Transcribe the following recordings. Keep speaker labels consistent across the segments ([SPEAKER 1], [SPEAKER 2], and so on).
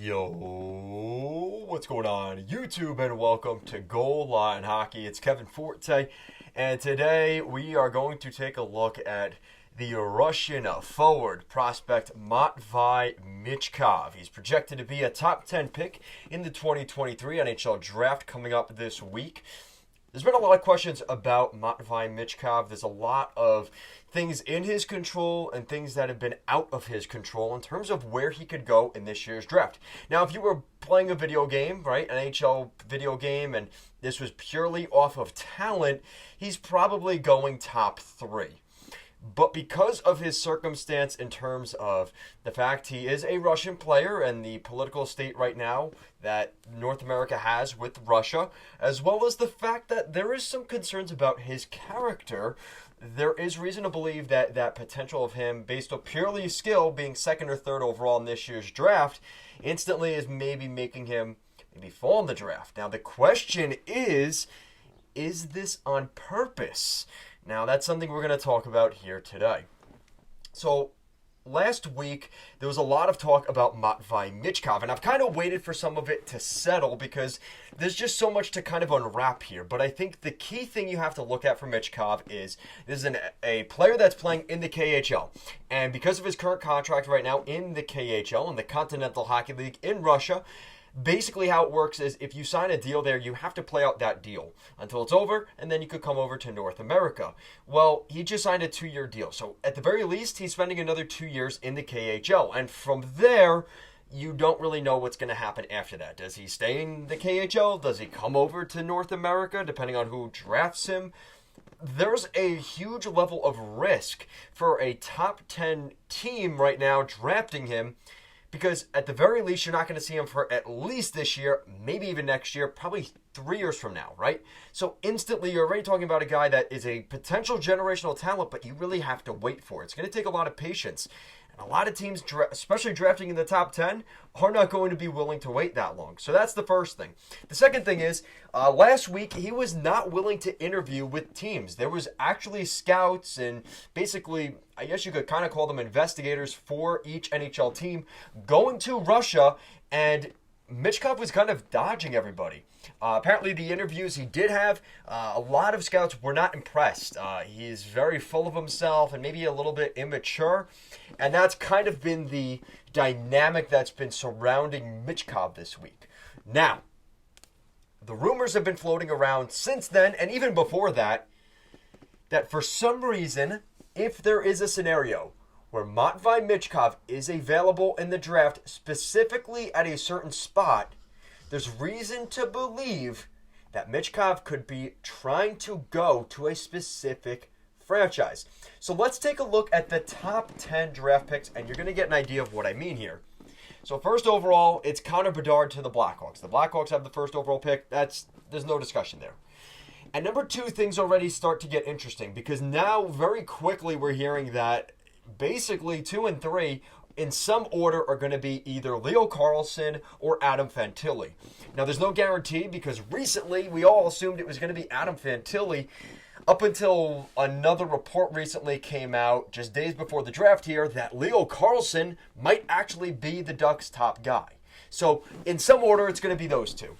[SPEAKER 1] Yo, what's going on YouTube, and welcome to Goal Line Hockey. It's Kevin Forte, and today we are going to take a look at the Russian forward prospect Matvei Michkov. He's projected to be a top 10 pick in the 2023 NHL draft coming up this week. There's been a lot of questions about Matvei Michkov. There's a lot of things in his control and things that have been out of his control in terms of where he could go in this year's draft. Now, if you were playing a video game, right, an NHL video game, and this was purely off of talent, he's probably going top 3. But because of his circumstance in terms of the fact he is a Russian player and the political state right now that North America has with Russia, as well as the fact that there is some concerns about his character, there is reason to believe that that potential of him, based on purely skill, being second or third overall in this year's draft, instantly is maybe making him maybe fall in the draft. Now, the question is this on purpose? Now, that's something we're going to talk about here today. So, last week, there was a lot of talk about Matvei Michkov, and I've kind of waited for some of it to settle because there's just so much to kind of unwrap here. But I think the key thing you have to look at for Michkov is this is a player that's playing in the KHL. And because of his current contract right now in the KHL, in the Continental Hockey League in Russia, basically how it works is if you sign a deal there, you have to play out that deal until it's over, and then you could come over to North America. Well, he just signed a 2-year deal. So at the very least, he's spending another 2 years in the KHL. And from there, you don't really know what's going to happen after that. Does he stay in the KHL? Does he come over to North America, depending on who drafts him? There's a huge level of risk for a top 10 team right now drafting him, because at the very least, you're not going to see him for at least this year, maybe even next year, probably 3 years from now, right? So instantly, you're already talking about a guy that is a potential generational talent, but you really have to wait for it. It's going to take a lot of patience. And a lot of teams, especially drafting in the top 10, are not going to be willing to wait that long. So that's the first thing. The second thing is, last week, he was not willing to interview with teams. There was actually scouts and basically, I guess you could kind of call them investigators for each NHL team going to Russia, and Michkov was kind of dodging everybody. Apparently, the interviews he did have, a lot of scouts were not impressed. He's very full of himself and maybe a little bit immature, and that's kind of been the dynamic that's been surrounding Michkov this week. Now, the rumors have been floating around since then, and even before that, that for some reason, if there is a scenario where Matvei Michkov is available in the draft, specifically at a certain spot, there's reason to believe that Michkov could be trying to go to a specific franchise. So let's take a look at the top 10 draft picks, and you're going to get an idea of what I mean here. So first overall, it's Connor Bedard to the Blackhawks. The Blackhawks have the first overall pick. There's no discussion there. And number 2, things already start to get interesting, because now very quickly we're hearing that basically 2 and 3 in some order are going to be either Leo Carlsson or Adam Fantilli. Now, there's no guarantee, because recently we all assumed it was going to be Adam Fantilli up until another report recently came out just days before the draft here that Leo Carlsson might actually be the Ducks' top guy. So in some order, it's going to be those two.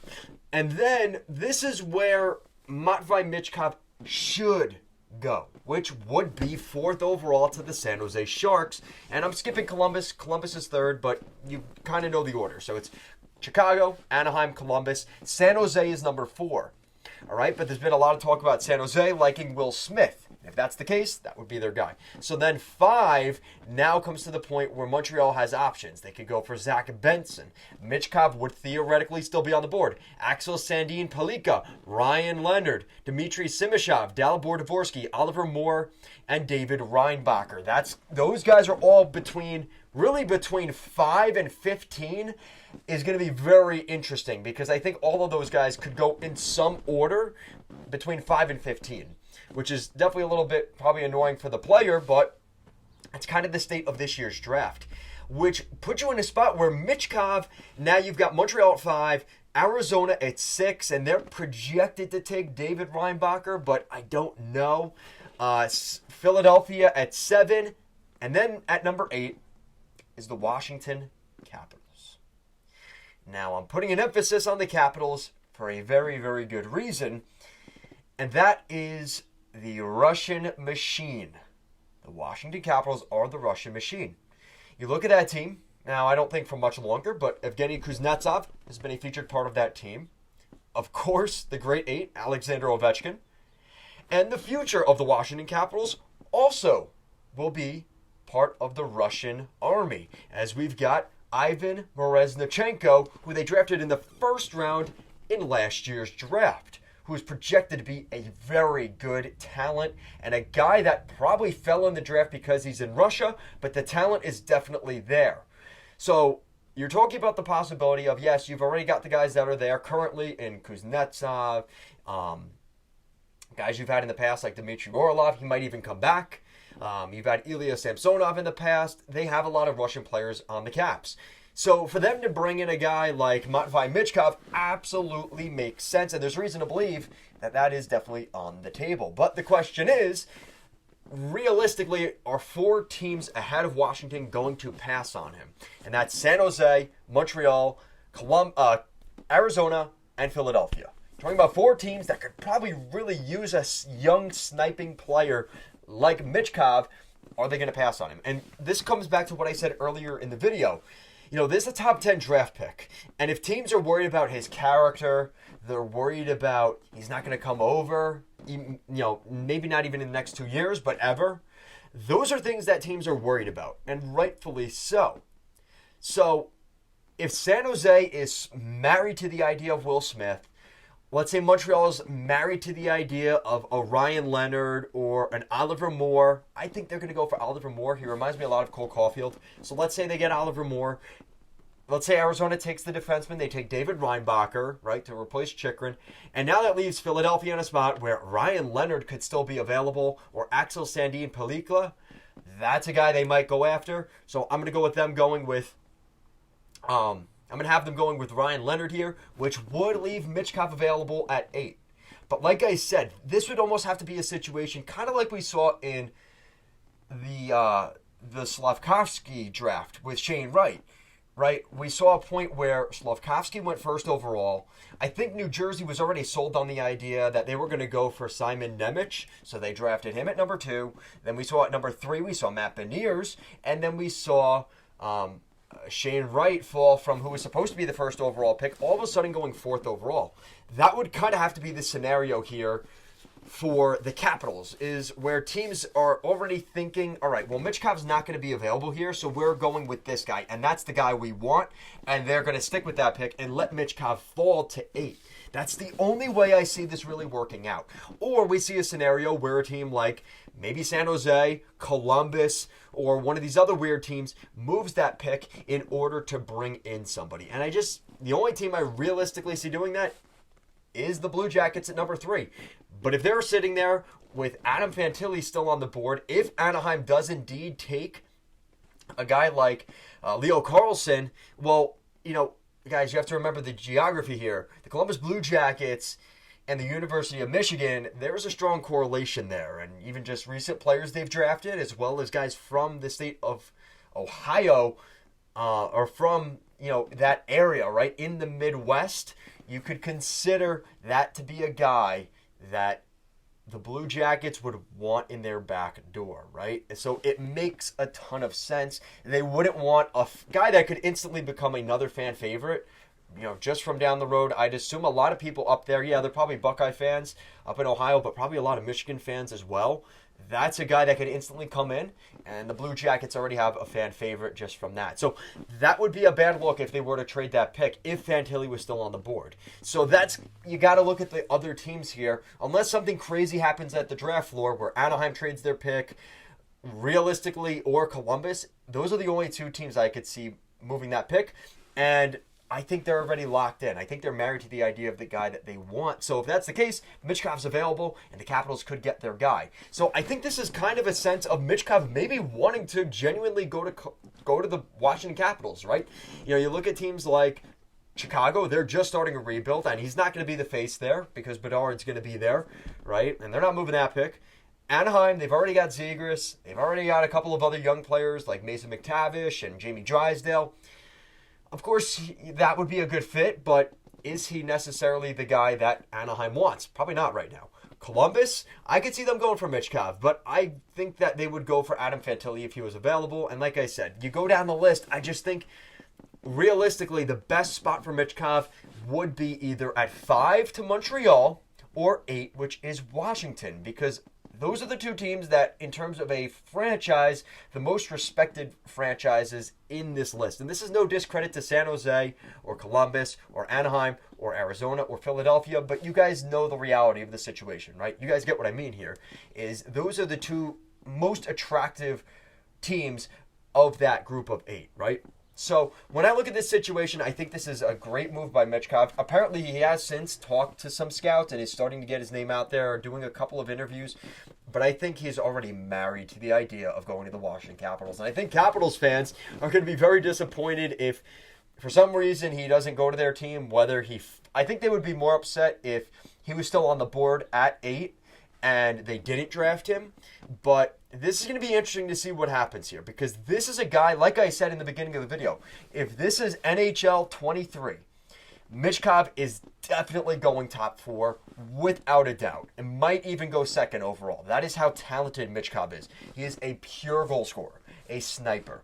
[SPEAKER 1] And then this is where Matvei Michkov should go, which would be 4th overall to the San Jose Sharks. And I'm skipping Columbus. Columbus is 3rd, but you kind of know the order. So it's Chicago, Anaheim, Columbus. San Jose is number 4. All right, but there's been a lot of talk about San Jose liking Will Smith. If that's the case, that would be their guy. So then 5 now comes to the point where Montreal has options. They could go for Zach Benson. Michkov would theoretically still be on the board. Axel Sandin Palika, Ryan Leonard, Dmitry Simashov, Dalibor Dvorsky, Oliver Moore, and David Reinbacher. Those guys are all between 5 and 15 is going to be very interesting, because I think all of those guys could go in some order between 5 and 15. Which is definitely a little bit probably annoying for the player, but it's kind of the state of this year's draft, which puts you in a spot where Michkov, now you've got Montreal at 5, Arizona at 6, and they're projected to take David Reinbacher, but I don't know. Philadelphia at 7, and then at number 8 is the Washington Capitals. Now, I'm putting an emphasis on the Capitals for a very, very good reason, and that is the Russian machine. The Washington Capitals are the Russian machine. You look at that team, now I don't think for much longer, but Evgeny Kuznetsov has been a featured part of that team. Of course, the great eight, Alexander Ovechkin. And the future of the Washington Capitals also will be part of the Russian army, as we've got Ivan Mrazhnechenko, who they drafted in the first round in last year's draft, who is projected to be a very good talent and a guy that probably fell in the draft because he's in Russia, but the talent is definitely there. So you're talking about the possibility of, yes, you've already got the guys that are there currently in Kuznetsov, guys you've had in the past like Dmitry Orlov, he might even come back. You've had Ilya Samsonov in the past. They have a lot of Russian players on the Caps. So for them to bring in a guy like Matvei Michkov absolutely makes sense, and there's reason to believe that that is definitely on the table. But the question is, realistically, are 4 teams ahead of Washington going to pass on him? And that's San Jose, Montreal, Arizona, and Philadelphia. Talking about 4 teams that could probably really use a young sniping player like Michkov. Are they going to pass on him? And this comes back to what I said earlier in the video. You know, this is a top 10 draft pick. And if teams are worried about his character, they're worried about he's not going to come over, maybe not even in the next 2 years, but ever. Those are things that teams are worried about, and rightfully so. So if San Jose is married to the idea of Will Smith, let's say Montreal is married to the idea of a Ryan Leonard or an Oliver Moore. I think they're going to go for Oliver Moore. He reminds me a lot of Cole Caulfield. So let's say they get Oliver Moore. Let's say Arizona takes the defenseman. They take David Reinbacher, right, to replace Chychrun. And now that leaves Philadelphia in a spot where Ryan Leonard could still be available, or Axel Sandin Pellikka. That's a guy they might go after. So I'm going to go with them going with... I'm going to have them going with Ryan Leonard here, which would leave Michkov available at 8. But like I said, this would almost have to be a situation kind of like we saw in the Slavkovsky draft with Shane Wright, right? We saw a point where Slavkovsky went first overall. I think New Jersey was already sold on the idea that they were going to go for Simon Nemec, so they drafted him at number 2. Then we saw at number 3, we saw Matt Beniers, and then we saw... Shane Wright fall from who was supposed to be the first overall pick, all of a sudden going 4th overall. That would kind of have to be the scenario here for the Capitals, is where teams are already thinking, all right, well, Michkov's not going to be available here, so we're going with this guy, and that's the guy we want, and they're going to stick with that pick and let Michkov fall to 8. That's the only way I see this really working out. Or we see a scenario where a team like maybe San Jose, Columbus, or one of these other weird teams moves that pick in order to bring in somebody. And the only team I realistically see doing that is the Blue Jackets at number 3. But if they're sitting there with Adam Fantilli still on the board, if Anaheim does indeed take a guy like Leo Carlsson, well, guys, you have to remember the geography here. The Columbus Blue Jackets and the University of Michigan, there is a strong correlation there. And even just recent players they've drafted, as well as guys from the state of Ohio, or from, that area, right, in the Midwest, you could consider that to be a guy that the Blue Jackets would want in their back door, right? So it makes a ton of sense. They wouldn't want a guy that could instantly become another fan favorite, just from down the road. I'd assume a lot of people up there, they're probably Buckeye fans up in Ohio, but probably a lot of Michigan fans as well. That's a guy that could instantly come in, and the Blue Jackets already have a fan favorite just from that. So that would be a bad look if they were to trade that pick, if Fantilli was still on the board. So you got to look at the other teams here. Unless something crazy happens at the draft floor where Anaheim trades their pick, realistically, or Columbus, those are the only 2 teams I could see moving that pick. And I think they're already locked in. I think they're married to the idea of the guy that they want. So if that's the case, Michkov's available, and the Capitals could get their guy. So I think this is kind of a sense of Michkov maybe wanting to genuinely go to the Washington Capitals, right? You look at teams like Chicago, they're just starting a rebuild, and he's not going to be the face there because Bedard's going to be there, right? And they're not moving that pick. Anaheim, they've already got Zegras. They've already got a couple of other young players like Mason McTavish and Jamie Drysdale. Of course, that would be a good fit, but is he necessarily the guy that Anaheim wants? Probably not right now. Columbus, I could see them going for Michkov, but I think that they would go for Adam Fantilli if he was available. And like I said, you go down the list, I just think realistically the best spot for Michkov would be either at 5 to Montreal or 8, which is Washington, because those are the two teams that, in terms of a franchise, the most respected franchises in this list. And this is no discredit to San Jose or Columbus or Anaheim or Arizona or Philadelphia, but you guys know the reality of the situation, right? You guys get what I mean here, is those are the two most attractive teams of that group of 8, right? So when I look at this situation, I think this is a great move by Michkov. Apparently, he has since talked to some scouts and is starting to get his name out there, doing a couple of interviews. But I think he's already married to the idea of going to the Washington Capitals. And I think Capitals fans are going to be very disappointed if, for some reason, he doesn't go to their team. I think they would be more upset if he was still on the board at 8 and they didn't draft him. But this is going to be interesting to see what happens here, because this is a guy, like I said in the beginning of the video, if this is NHL 23, Michkov is definitely going top 4 without a doubt, and might even go second overall. That is how talented Michkov is. He is a pure goal scorer, a sniper.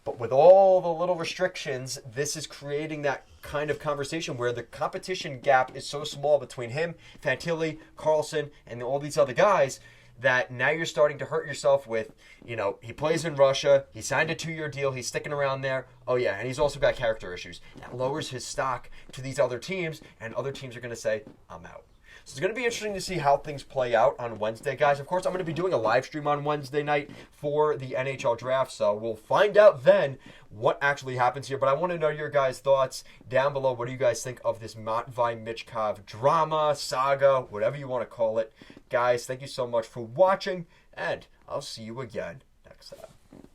[SPEAKER 1] But with all the little restrictions, this is creating that kind of conversation where the competition gap is so small between him, Fantilli, Carlson, and all these other guys that now you're starting to hurt yourself with, he plays in Russia, he signed a 2-year deal, he's sticking around there. Oh yeah, and he's also got character issues. That lowers his stock to these other teams, and other teams are going to say, I'm out. So it's going to be interesting to see how things play out on Wednesday, guys. Of course, I'm going to be doing a live stream on Wednesday night for the NHL draft, so we'll find out then what actually happens here. But I want to know your guys' thoughts down below. What do you guys think of this Matvei Michkov drama, saga, whatever you want to call it? Guys, thank you so much for watching, and I'll see you again next time.